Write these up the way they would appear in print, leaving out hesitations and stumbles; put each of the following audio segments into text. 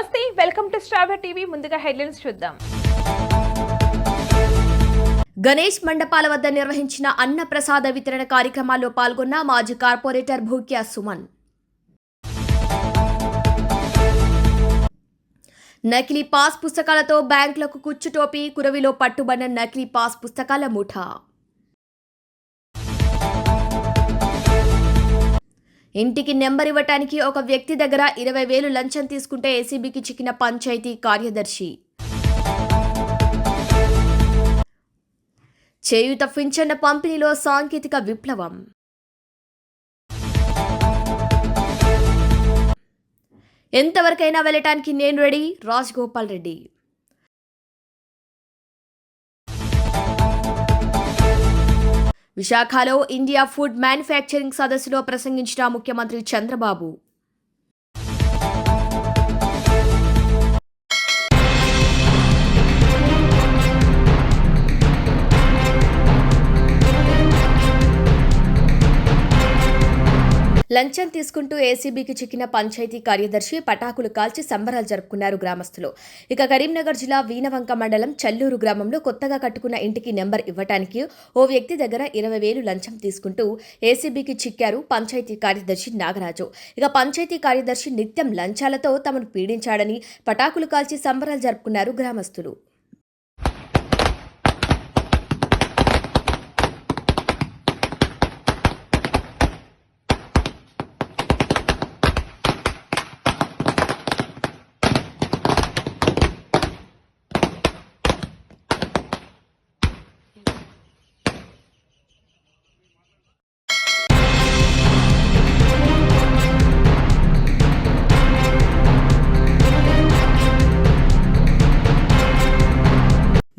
నమస్తే, welcome to star TV. ముందుగా headlines చూద్దాం. గణేష్ మండపాల వద్ద నిర్వహించిన అన్న ప్రసాద వితరణ కార్యక్రమాల్లో పాల్గొన్న మాజీ కార్పొరేటర్ భూక్యా సుమన్. నకిలీ పాస్ పుస్తకాలతో బ్యాంకులకు కుచ్చుటోపి, కురవిలో పట్టుబడిన నకిలీ పాస్ పుస్తకాల ముఠా. ఇంటికి నెంబర్ ఇవ్వటానికి ఒక వ్యక్తి దగ్గర 20,000 లంచం తీసుకుంటే ఏసీబీకి చిక్కిన పంచాయతీ కార్యదర్శి. చేయూత పింఛన్ల పంపిణీలో సాంకేతిక విప్లవం. ఎంతవరకైనా వెళ్ళటానికి నేను రెడీ, రాజగోపాల్ రెడ్డి. విశాఖలో ఇండియా ఫుడ్ మ్యానుఫ్యాక్చరింగ్ సదస్సులో ప్రసంగించిన ముఖ్యమంత్రి చంద్రబాబు. లంచం తీసుకుంటూ ఏసీబీకి చిక్కిన పంచాయతీ కార్యదర్శి పటాకులు కాల్చి సంబరాలు జరుపుకున్నారు గ్రామస్తులు. ఇక కరీంనగర్ జిల్లా వీనవంక మండలం చల్లూరు గ్రామంలో కొత్తగా కట్టుకున్న ఇంటికి నెంబర్ ఇవ్వటానికి ఓ వ్యక్తి దగ్గర 20,000 లంచం తీసుకుంటూ ఏసీబీకి చిక్కారు పంచాయతీ కార్యదర్శి నాగరాజు. ఇక పంచాయతీ కార్యదర్శి నిత్యం లంచాలతో తమను పీడించాడని పటాకులు కాల్చి సంబరాలు జరుపుకున్నారు గ్రామస్తులు.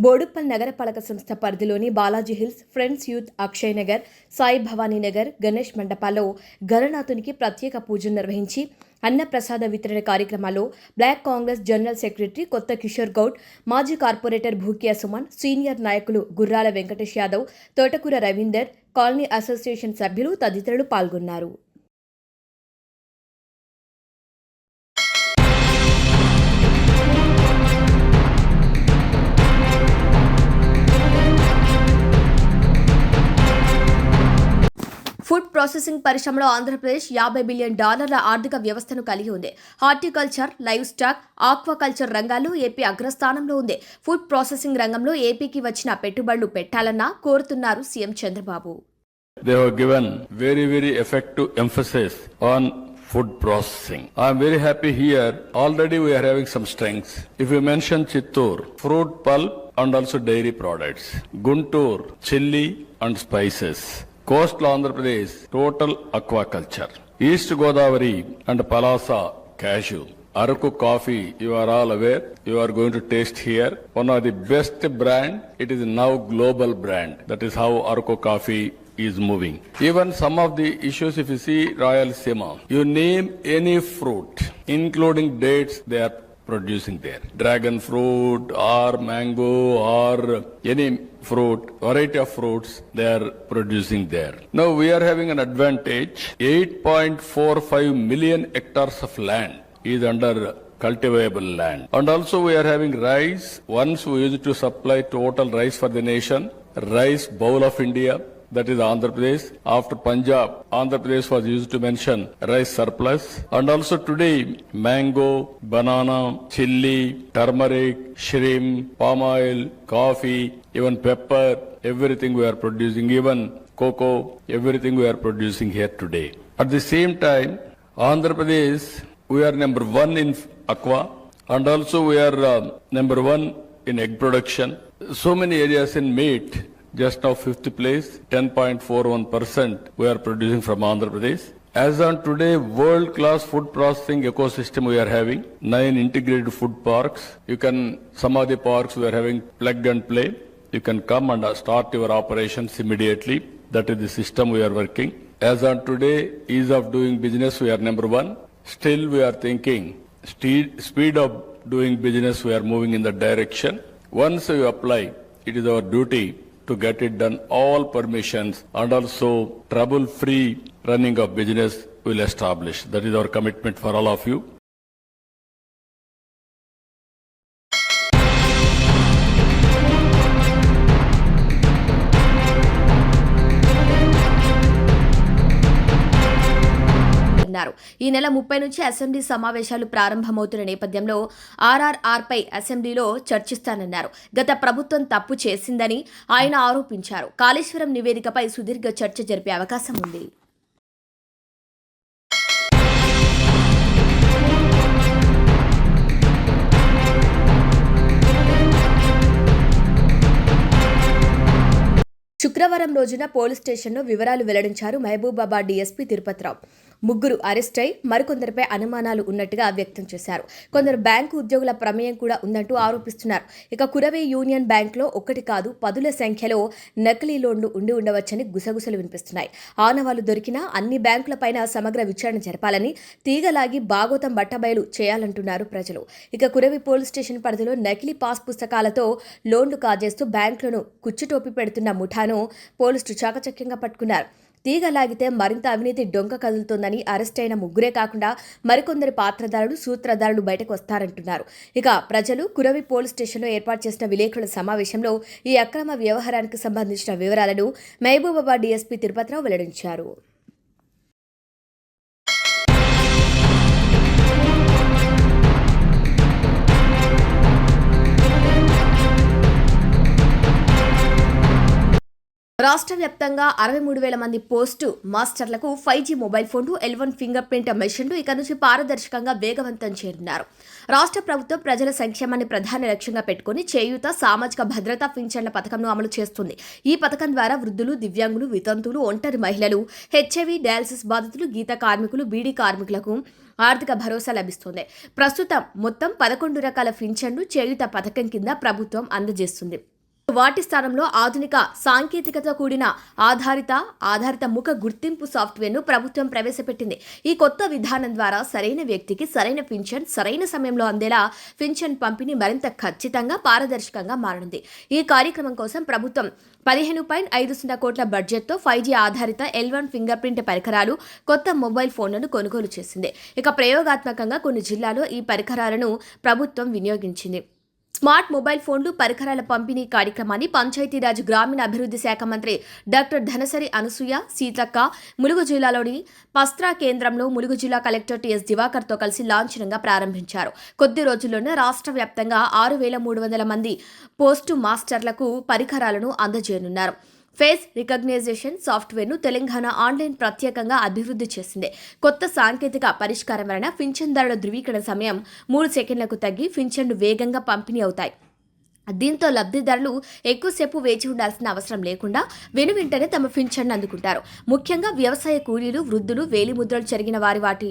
బోడుప్పల్ నగరపాలక సంస్థ పరిధిలోని Balaji hills, friends youth, Akshay Nagar, Sai Bhavani Nagar, Ganesh మండపాల్లో గణనాథునికి ప్రత్యేక పూజలు నిర్వహించి అన్నప్రసాద వితరణ కార్యక్రమాల్లో బ్లాక్ కాంగ్రెస్ జనరల్ సెక్రటరీ కొత్త కిషోర్ గౌడ్, మాజీ కార్పొరేటర్ భూక్యా సుమన్, సీనియర్ నాయకులు గుర్రాల వెంకటేష్ యాదవ్, తోటకూర రవీందర్, కాలనీ అసోసియేషన్ సభ్యులు తదితరులు పాల్గొన్నారు. ఫుడ్ ప్రాసెసింగ్ పరిశ్రమలో ఆంధ్రప్రదేశ్ $50 బిలియన్ ఆర్థిక వ్యవస్థను కలిగి ఉంది. హార్టికల్చర్, లైవ్ స్టాక్, ఆక్వాకల్చర్ రంగాల్లో ఏపీ అగ్రస్థానంలో ఉంది. ఫుడ్ ప్రాసెసింగ్ రంగంలో ఏపీకి వచ్చిన పెట్టుబడులు పెట్టాలన్నా కోరుతున్నారు CM Chandrababu. They have given very effective emphasis on food processing. I am very happy here. Already we are having some strengths. If you mention Chittoor, fruit pulp and also dairy products. Guntur, chili and spices. Coastal Andhra Pradesh, total aquaculture. East Godavari and Palasa, cashew. Araku coffee, you are all aware. You are going to taste here. One of the best brand. It is now global brand. That is how Araku coffee is moving. Even some of the issues, if you see Rayalaseema, you name any fruit, including dates, they are producing there. Dragon fruit or mango or any fruit, variety of fruits, they are producing there. Now we are having an advantage. 8.45 million hectares of land is under cultivable land. And also we are having rice. Once we used to supply total rice for the nation, rice bowl of India. That is Andhra Pradesh. After Punjab, Andhra Pradesh was used to mention rice surplus. And also today, mango, banana, chili, turmeric, shrimp, palm oil, coffee, even pepper, everything we are producing, even cocoa, everything we are producing here today. At the same time, Andhra Pradesh, we are number 1 in aqua, and also we are number 1 in egg production. So many areas in meat. Just now 5th place, 10.41% we are producing from Andhra Pradesh. As on today, world-class food processing ecosystem we are having, 9 integrated food parks. Some of the parks we are having plug and play. You can come and start your operations immediately. That is the system we are working. As on today, ease of doing business we are number 1. Still we are thinking, speed of doing business we are moving in that direction. Once you apply, it is our duty to get it done, all permissions, and also trouble-free running of business will establish. That is our commitment for all of you. చేరుకున్నారు. ఈ నెల 30 నుంచి assembly సమావేశాలు ప్రారంభమవుతున్న నేపథ్యంలో ఆర్ఆర్ఆర్పై అసెంబ్లీలో చర్చిస్తానన్నారు. గత ప్రభుత్వం తప్పు చేసిందని ఆయన ఆరోపించారు. కాళేశ్వరం నివేదికపై సుదీర్ఘ చర్చ జరిపే అవకాశం ఉంది. శుక్రవారం రోజున పోలీస్ స్టేషన్లో వివరాలు వెల్లడించారు మహబూబాబాద్ డీఎస్పీ తిరుపతిరావు. ముగ్గురు అరెస్ట్ అయి మరికొందరిపై అనుమానాలు ఉన్నట్టుగా వ్యక్తం చేశారు. కొందరు బ్యాంకు ఉద్యోగుల ప్రమేయం కూడా ఉందంటూ ఆరోపిస్తున్నారు. ఇక కురవి యూనియన్ బ్యాంక్లో ఒకటి కాదు 10ల సంఖ్యలో నకిలీ లోన్లు ఉండి ఉండవచ్చని గుసగుసలు వినిపిస్తున్నాయి. ఆనవాళ్లు దొరికినా అన్ని బ్యాంకులపైన సమగ్ర విచారణ జరపాలని, తీగలాగి భాగోతం బట్టబయలు చేయాలంటున్నారు ప్రజలు. ఇక కురవి పోలీస్ స్టేషన్ పరిధిలో నకిలీ పాస్ పుస్తకాలతో లోన్లు కాజేస్తూ బ్యాంకులను కుచ్చుటోపి పెడుతున్న ముఠాను పోలీసులు చాకచక్యంగా పట్టుకున్నారు. తీగలాగితే మరింత అవినీతి డొంక కదులుతోందని అరెస్ట్ అయిన ముగ్గురే కాకుండా మరికొందరు పాత్రధారులు, సూత్రధారులు బయటకు వస్తారంటున్నారు. ఇక ప్రజలు కురవి పోలీస్ స్టేషన్లో ఏర్పాటు చేసిన విలేకరుల సమావేశంలో ఈ అక్రమ వ్యవహారానికి సంబంధించిన వివరాలను మహబూబాబాద్ డీఎస్పీ తిరుపతిరావు వెల్లడించారు. రాష్ట్ర వ్యాప్తంగా 63,000 మంది పోస్టు మాస్టర్లకు 5G మొబైల్ ఫోన్లు, L1 ఫింగర్ ప్రింట్ మెషిన్లు ఇక నుంచి పారదర్శకంగా వేగవంతం చేరున్నారు. రాష్ట్ర ప్రభుత్వం ప్రజల సంక్షేమాన్ని ప్రధాన లక్ష్యంగా పెట్టుకుని చేయూత, సామాజిక భద్రతా పింఛన్ల పథకంను అమలు చేస్తుంది. ఈ పథకం ద్వారా వృద్ధులు, దివ్యాంగులు, వితంతువులు, ఒంటరి మహిళలు, HIV, డయాలసిస్ బాధితులు, గీత కార్మికులు, బీడీ కార్మికులకు ఆర్థిక భరోసా లభిస్తుంది. ప్రస్తుతం మొత్తం 11 రకాల పింఛన్లు చేయూత పథకం కింద ప్రభుత్వం అందజేస్తుంది. వాటి స్థానంలో ఆధునిక సాంకేతికత కూడిన ఆధారిత ముఖ గుర్తింపు సాఫ్ట్వేర్ను ప్రభుత్వం ప్రవేశపెట్టింది. ఈ కొత్త విధానం ద్వారా సరైన వ్యక్తికి సరైన పింఛన్ సరైన సమయంలో అందేలా పింఛన్ పంపిణీ మరింత ఖచ్చితంగా, పారదర్శకంగా మారనుంది. ఈ కార్యక్రమం కోసం ప్రభుత్వం 15.50 కోట్ల బడ్జెట్తో 5G ఆధారిత L1 ఫింగర్ ప్రింట్ పరికరాలు, కొత్త మొబైల్ ఫోన్లను కొనుగోలు చేసింది. ఇక ప్రయోగాత్మకంగా కొన్ని జిల్లాల్లో ఈ పరికరాలను ప్రభుత్వం వినియోగించింది. స్మార్ట్ మొబైల్ ఫోన్లు, పరికరాల పంపిణీ కార్యక్రమాన్ని పంచాయతీరాజ్ గ్రామీణ అభివృద్ధి శాఖ మంత్రి డాక్టర్ ధనసరి అనసూయ సీతక్క ములుగు జిల్లాలోని పస్త్రా కేంద్రంలో ములుగు జిల్లా కలెక్టర్ టిఎస్ దివాకర్తో కలిసి లాంఛనంగా ప్రారంభించారు. కొద్ది రోజుల్లోనే రాష్ట్ర వ్యాప్తంగా 6,300 మంది పోస్టు మాస్టర్లకు పరికరాలను అందజేయనున్నారు. ఫేస్ రికగ్నైజేషన్ సాఫ్ట్వేర్ను తెలంగాణ ఆన్లైన్ ప్రత్యేకంగా అభివృద్ధి చేసింది. కొత్త సాంకేతిక పరిష్కారం వలన పింఛన్దారుల ధృవీకరణ సమయం 3 సెకండ్లకు తగ్గి పింఛన్లు వేగంగా పంపిణీ అవుతాయి. దీంతో లబ్ధిదారులు ఎక్కువసేపు వేచి ఉండాల్సిన అవసరం లేకుండా వెనువెంటనే తమ పింఛన్ను అందుకుంటారు. ముఖ్యంగా వ్యవసాయ కూలీలు, వృద్ధులు, వేలిముద్రలు జరిగిన వాటి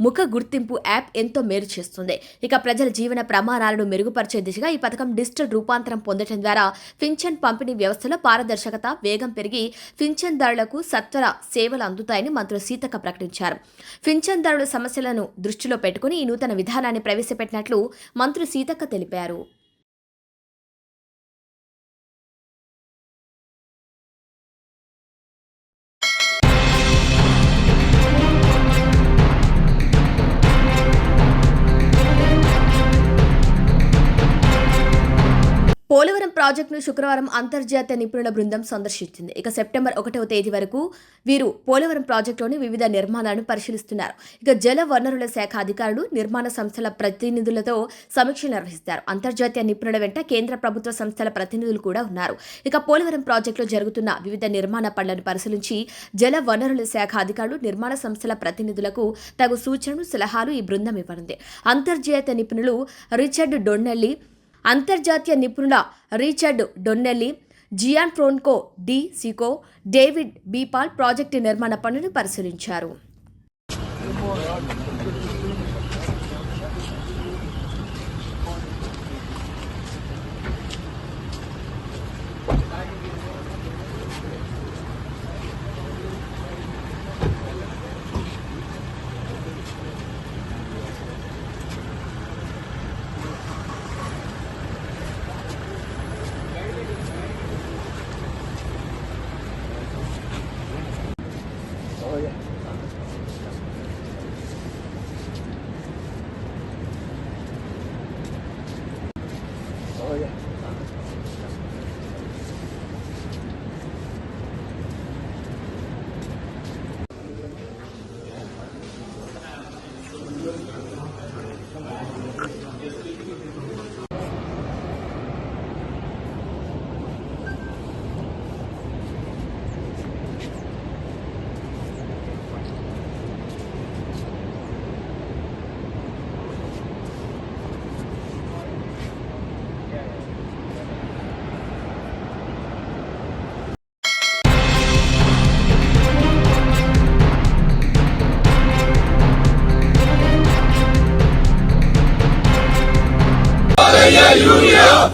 ముఖ గుర్తింపు యాప్ ఎంతో మేలు చేస్తుంది. ఇక ప్రజల జీవన ప్రమాణాలను మెరుగుపరిచే దిశగా ఈ పథకం డిజిటల్ రూపాంతరం పొందడం ద్వారా పింఛన్ పంపిణీ వ్యవస్థలో పారదర్శకత, వేగం పెరిగి పింఛన్దారులకు సత్వర సేవలు అందుతాయని మంత్రి సీతక్క ప్రకటించారు. పింఛన్దారుల సమస్యలను దృష్టిలో పెట్టుకుని ఈ నూతన విధానాన్ని ప్రవేశపెట్టినట్లు మంత్రి సీతక్క తెలిపారు. పోలవరం ప్రాజెక్టును శుక్రవారం అంతర్జాతీయ నిపుణుల బృందం సందర్శించింది. ఇక సెప్టెంబర్ 1వ తేదీ వరకు వీరు పోలవరం ప్రాజెక్టులోని వివిధ నిర్మాణాలను పరిశీలిస్తున్నారు. ఇక జల వనరుల శాఖ అధికారులు, నిర్మాణ సంస్థల ప్రతినిధులతో సమీక్ష నిర్వహిస్తారు. అంతర్జాతీయ నిపుణుల వెంట కేంద్ర ప్రభుత్వ సంస్థల ప్రతినిధులు కూడా ఉన్నారు. ఇక పోలవరం ప్రాజెక్టులో జరుగుతున్న వివిధ నిర్మాణ పనులను పరిశీలించి జల వనరుల శాఖ అధికారులు, నిర్మాణ సంస్థల ప్రతినిధులకు తగు సూచనలు, సలహాలు ఈ బృందం ఇవ్వనుంది. అంతర్జాతీయ నిపుణులు Richard Donnelly, Gian Franco de Cicco, David బీపాల్ ప్రాజెక్టు నిర్మాణ పనులను పరిశీలించారు.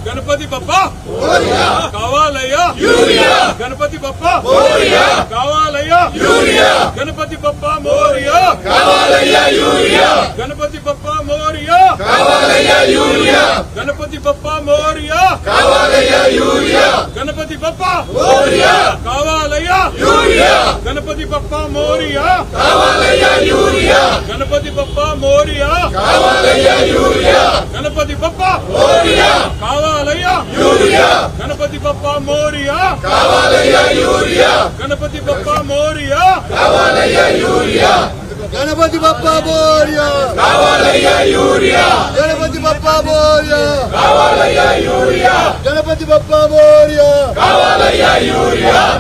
గణపతి బప్పా కావాలయ్యా గణపతి బప్పా కావాలయ్యా గణపతి బప్పా మోరియా గణపతి బప్పా మోరియా గణపతి బప్పా మోరియా గణపతి బప్పా కావాలయ్యా గణపతి బప్పా మోరియా గణపతి బప్పా మోరియా గణపతి బప్పా కావాలయ్యా Ganapati Bappa Morya Ganapati Bappa Morya Ganapati Bappa Morya Ganapati Bappa Morya Ganapati Bappa Morya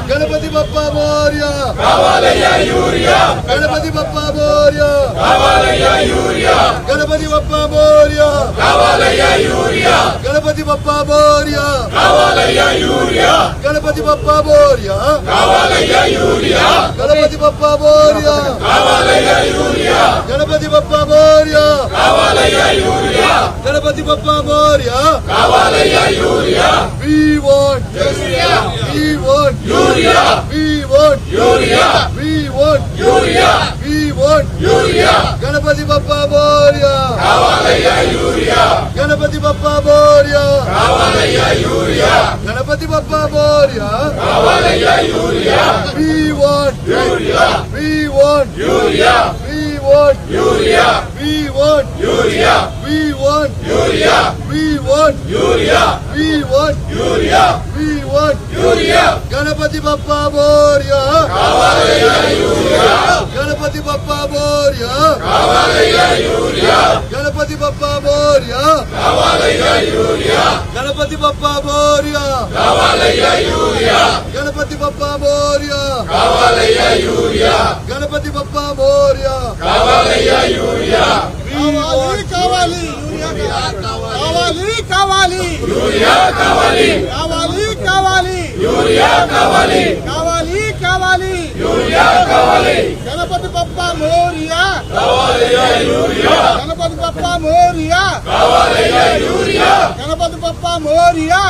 Ganapati Bappa Morya Ganapati Bappa Morya Ganapati Bappa Morya Ganapati Bappa Morya Ganapati Bappa Morya Ganapati Bappa Morya Ganapati Bappa Morya Ganapati Bappa Morya we want we want we want we want we want Ganapati Bappa Morya Ganapati Bappa Morya Ganapati Bappa Morya we want we want we want we want we want we want we want we want Ganapati Bappa Morya Ganapati Bappa Morya Ganapati Bappa Morya Ganapati Bappa Morya Ganapati Bappa Morya Ganapati Bappa Morya కావాలి కావాలి కావాలి కావాలి కావాలి కావాలి కావాలి కావాలి గణపతి బప్పా మోరియా గణపతి బప్పా మోరియా గణపతి బప్పా మోరియా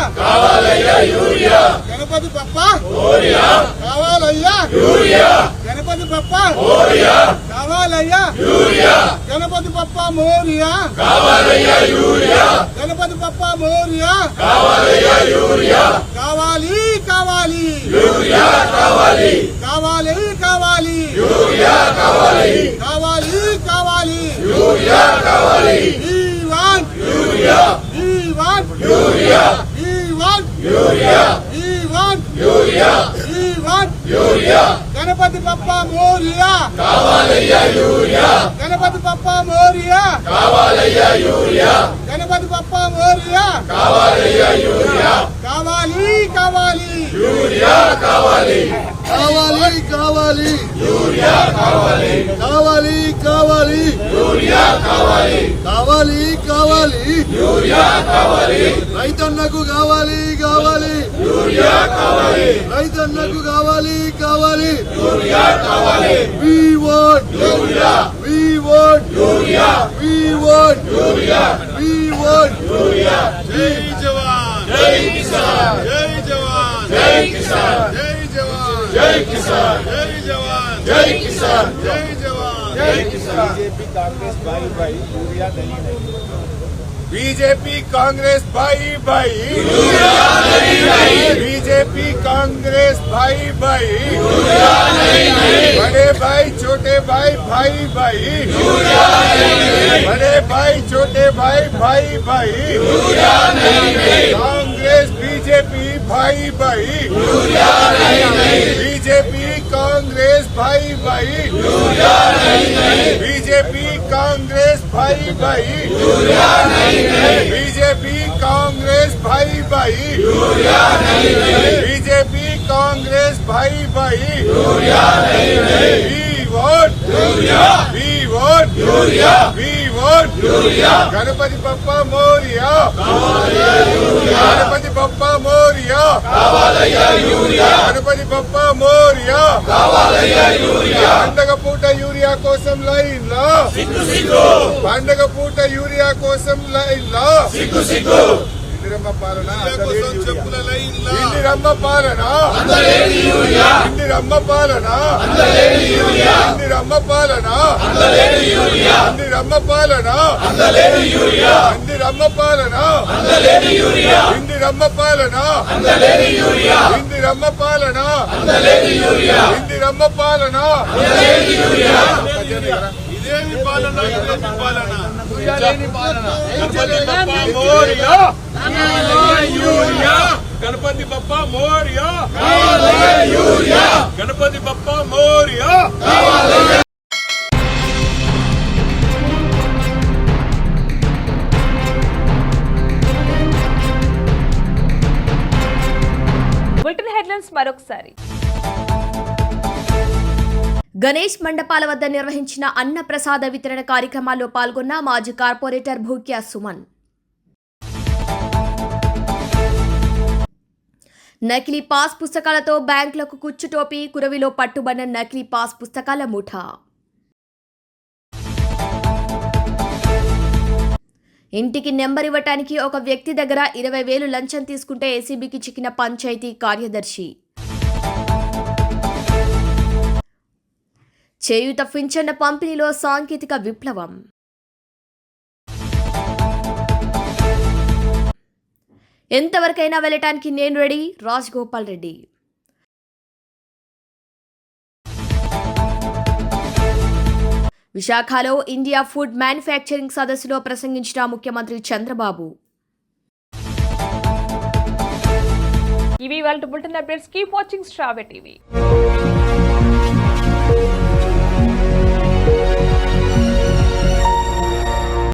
గణపతి బప్పా కావాలయ్యా గణపతి బప్పా కావాలయ్యా గణపతి బప్పా మోరియా గణపతి బప్పా మోరియా కావాలి కావాలి కావాలి కావాలి కావాలి కావాలి we want we want we want we want we want Ganapati Bappa Morya Ganapati Bappa Morya Ganapati Bappa Morya కావాలి కావాలి కావాలి కావాలి కావాలి కావాలి కావాలి కావాలి రైతన్నకు కావాలి కావాలి రైతన్నకు కావాలి కావాలి we want we want we want we want జై జవాన్ జై కిసాన్ జై జవాన్ జై కిసాన్ జై జవాన్ జై కిసాన్ జై జవాన్ జై కిసాన్ జై జవాన్ జై కిసాన్ बीजेपी कांग्रेस भाई भाई बीजेपी कांग्रेस भाई भाई बड़े भाई छोटे भाई भाई भाई बड़े भाई छोटे भाई भाई भाई कांग्रेस बीजेपी भाई भाई बीजेपी कांग्रेस भाई भाई बीजेपी कांग्रेस भाई भाई बीजेपी कांग्रेस भाई भाई बीजेपी कांग्रेस भाई भाई we want गणपति बप्पा मोरिया गणपति बप्पा मोरिया गणपति बप्पा मोरिया పండగ పూట యూరియా కోసం లైన్ లో పండగ పూట యూరియా కోసం లైన్ లో ఇందిరమ్మ పాలన చెప్పుల లైన్లా ఇందిరమ్మ పాలన ఇందిరమ్మ పాలన ఇందిరమ్మ పాలన ఇందిరమ్మ పాలన ఇందిరమ్మ పాలన ఇందిరమ్మ పాలన ఇందిరమ్మ పాలన ఇందిరమ్మ పాలన ఇదేమి పాలన ఇదేమి పాలన గణపతి బప్పా మోరియా గణపతి బప్పా మోరియా గణపతి బప్పా మోరియా బులెటిన్ హెడ్లైన్స్ మరొకసారి. గణేష్ మండపాల వద్ద నిర్వహించిన అన్న ప్రసాద వితరణ కార్యక్రమాల్లో పాల్గొన్న మాజీ కార్పొరేటర్ భూక్యా సుమన్. నకిలీ పాస్ పుస్తకాలతో బ్యాంకులకు కుచ్చుటోపి, కురవిలో పట్టుబడిన నకిలీ పాస్ పుస్తకాల ముఠా. ఇంటికి నెంబర్ ఇవ్వటానికి ఒక వ్యక్తి దగ్గర 20,000 లంచం తీసుకుంటే ఏసీబీకి చిక్కిన పంచాయతీ కార్యదర్శి. చేయూత పింఛన్ల పంపిణీలో సాంకేతిక విప్లవం. ఎంతవరకైనా వెళ్ళటానికి నేను రెడీ, రాజగోపాల్ రెడ్డి. విశాఖలో ఇండియా ఫుడ్ మ్యానుఫ్యాక్చరింగ్ సదస్సులో ప్రసంగించిన ముఖ్యమంత్రి చంద్రబాబు. ఇవి వాళ్ళ bulletin updates. Keep watching star TV.